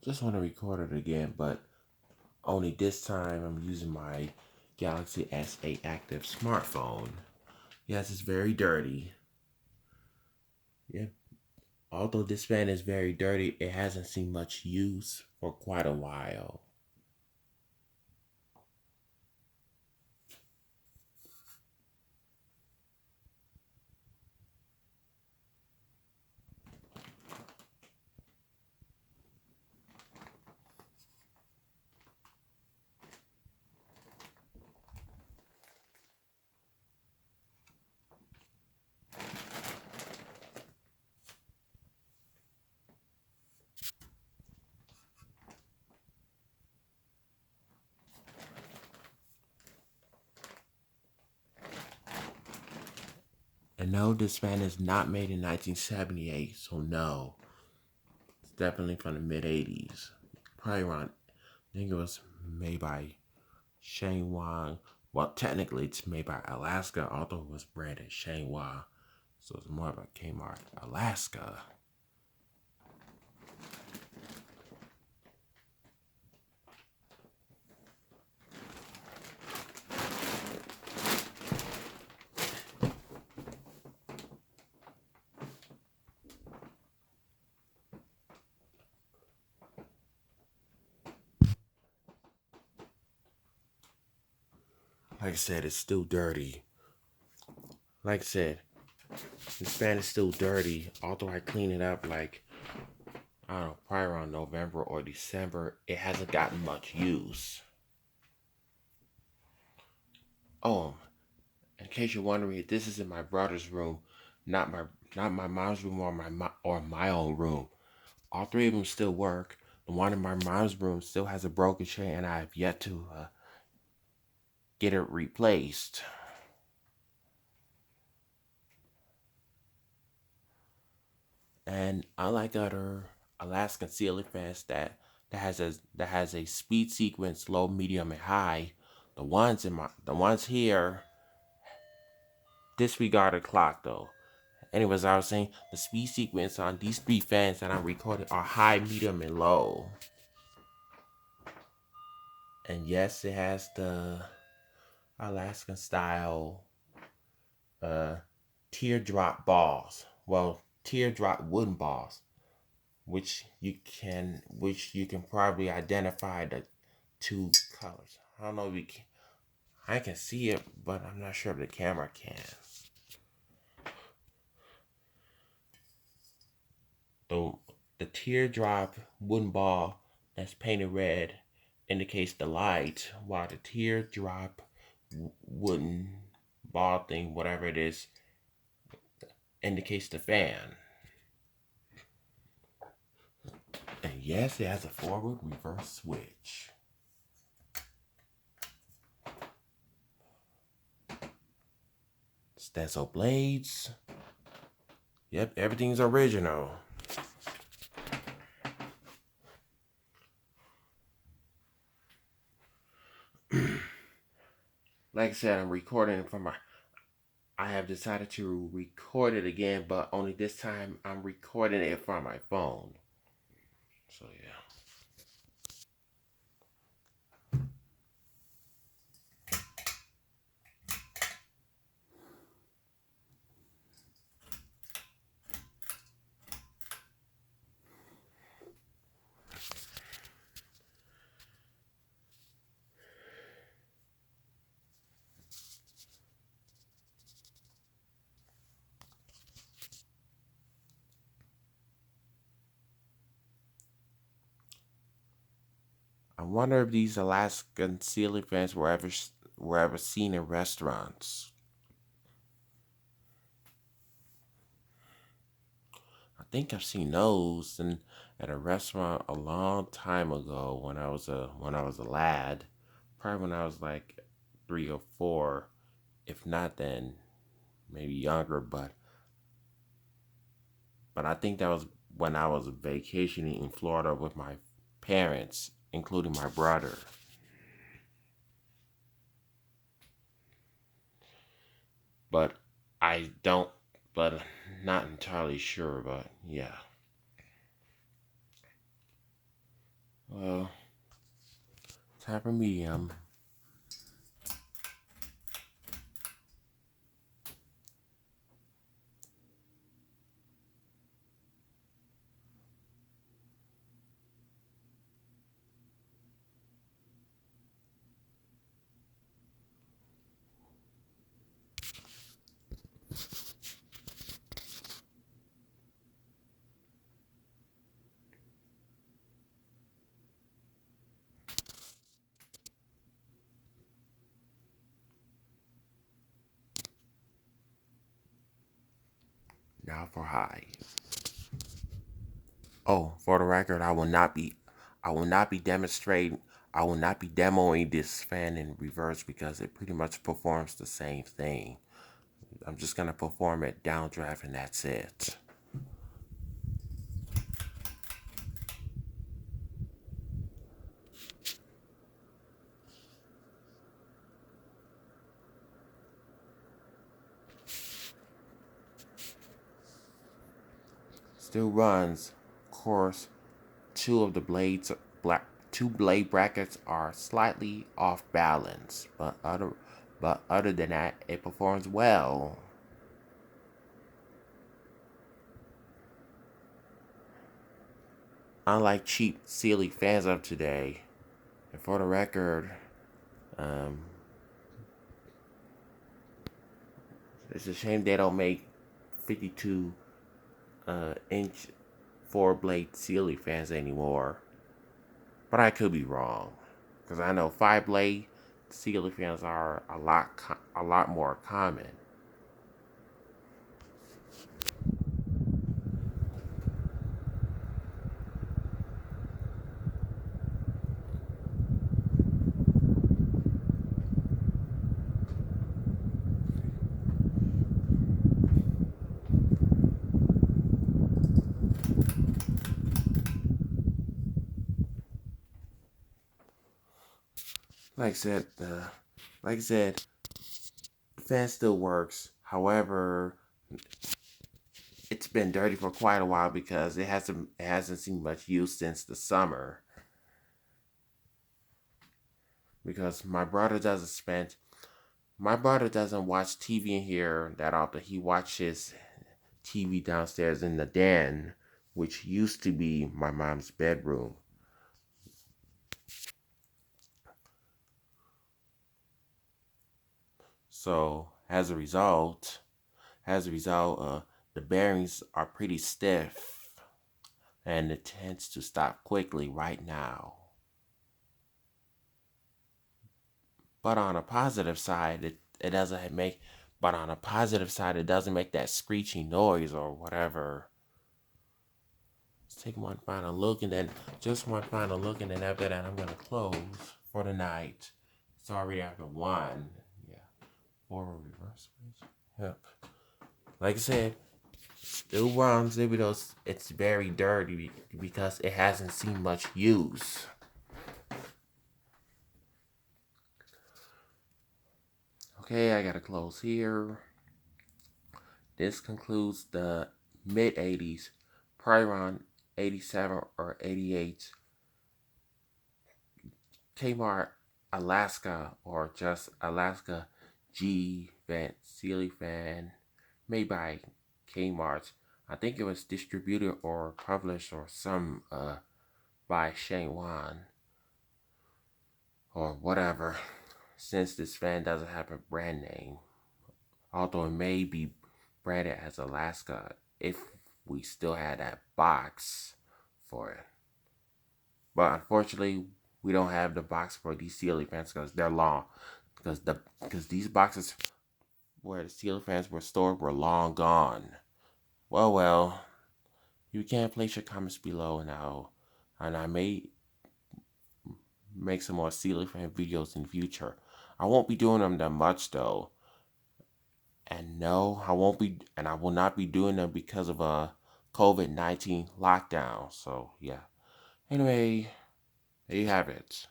just want to record it again, but only this time I'm using my Galaxy S8 Active smartphone. Yes, it's very dirty. Yeah, although this fan is very dirty, it hasn't seen much use for quite a while. And no, this fan is not made in 1978, so no. It's definitely from the mid 80s. Probably around, I think it was made by Shenhua. Well, technically it's made by Alaska, although it was branded Shenhua. So it's more of a k-mart Alaska. Like I said, it's still dirty. Like I said, this fan is still dirty. Although I clean it up like, I don't know, probably around November or December, it hasn't gotten much use. Oh, in case you're wondering, this is in my brother's room, not my mom's room or my own room. All three of them still work. The one in my mom's room still has a broken chain, and I have yet to get it replaced. And unlike other Alaskan ceiling fans that has a speed sequence low, medium, and high, the ones here disregard the clock though. Anyways, I was saying the speed sequence on these three fans that I'm recording are high, medium, and low. And yes, it has the Alaskan style uh teardrop balls. Well, teardrop wooden balls, which you can probably identify the two colors. I don't know if you can, I can see it, but I'm not sure if the camera can. The the teardrop wooden ball that's painted red indicates the light, while the teardrop wooden ball thing, whatever it is, indicates the fan. And yes, it has a forward reverse switch. Stencil blades. Yep, everything's original. Like I said, I'm recording from my. I have decided to record it again, but only this time I'm recording it from my phone. So yeah. I wonder if these Alaskan ceiling fans were ever seen in restaurants. I think I've seen those at a restaurant a long time ago when I was a lad, probably when I was like 3 or 4, if not then maybe younger. But I think that was when I was vacationing in Florida with my parents, including my brother. But I don't, but not entirely sure. But yeah. Well, type of medium. Now for high. Oh, for the record, I will not be demonstrating, I will not be demoing this fan in reverse because it pretty much performs the same thing. I'm just gonna perform it downdraft and that's it. Still runs. Of course, two of the blades black two blade brackets are slightly off balance, but other than that, it performs well. Unlike cheap silly fans of today. And for the record, um, it's a shame they don't make 52 inch four blade silly fans anymore. But I could be wrong, because I know five blade silly fans are a lot more common. Like I said, like I said, the fan still works. However, it's been dirty for quite a while because it hasn't seen much use since the summer. Because my brother doesn't watch TV in here that often. He watches TV downstairs in the den, which used to be my mom's bedroom. So as a result, the bearings are pretty stiff, and it tends to stop quickly right now. But on a positive side, it doesn't make. But on a positive side, it doesn't make that screeching noise or whatever. Let's take one final look, and then just one final look, and then after that, I'm gonna close for the night. It's already after one. Yeah, forward reverse. Yep. Like I said, still runs even though it's very dirty because it hasn't seen much use. Okay, I gotta close here. This concludes the mid 80s, probably around 87 or 88 Kmart Alaska or just Alaska G Vent Sealy fan made by Kmart. I think it was distributed or published or some by Shane Wan or whatever, since this fan doesn't have a brand name. Although it may be branded as Alaska if we still had that box for it. But unfortunately, we don't have the box for these ceiling fans because they're long. Because these boxes where the ceiling fans were stored were long gone. Well, you can place your comments below now, and I may make some more ceiling fan videos in the future. I won't be doing them that much though. And no, I will not be doing them because of a COVID-19 lockdown. So yeah. Anyway, there you have it.